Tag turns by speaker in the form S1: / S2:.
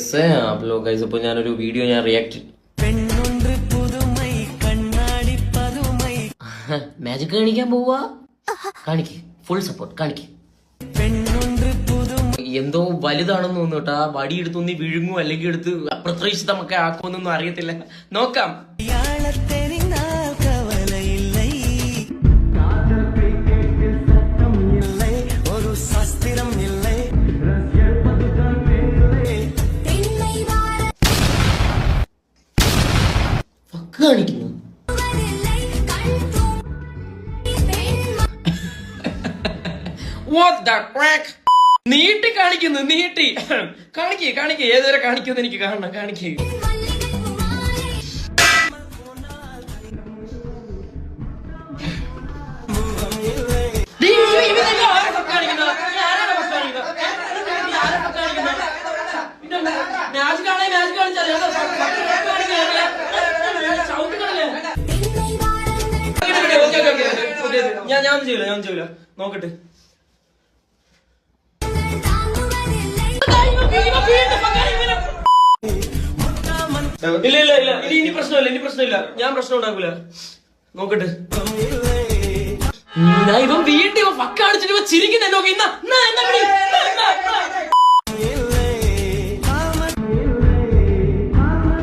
S1: कैसे हैं आप लोग? गाइस അപ്പോൾ ഞാനൊരു വീഡിയോ റിയാക്ട് മാജിക് കാണിക്കാൻ പോവാ. കാണിക്ക്, ഫുൾ സപ്പോർട്ട് കാണിക്ക്. എന്തോ വലുതാണെന്ന് തോന്നുന്നു കേട്ടോ. ആ വടി എടുത്തൊന്നി വിഴുങ്ങും അല്ലെങ്കിൽ എടുത്ത് അപ്രതീക്ഷിതമൊക്കെ ആക്കുമെന്നൊന്നും അറിയത്തില്ല. നോക്കാം. കാണിക്കുന്നു. നീട്ടി കാണിക്കുന്നു, നീട്ടി കാണിക്ക് ഏതുവരെ കാണിക്കുമെന്ന് എനിക്ക് കാണണം. കാണിക്ക്. ഞാൻ ചെയ്യൂല നോക്കട്ടെ. ഇല്ല ഇനി പ്രശ്നമില്ല ഞാൻ പ്രശ്നം ഉണ്ടാക്കൂല. നോക്കട്ടെ. ഇവൻ വീട്ടിൽ ഫക്ക് അടിച്ചിട്ട് ചിരിക്കുന്ന നോക്കി.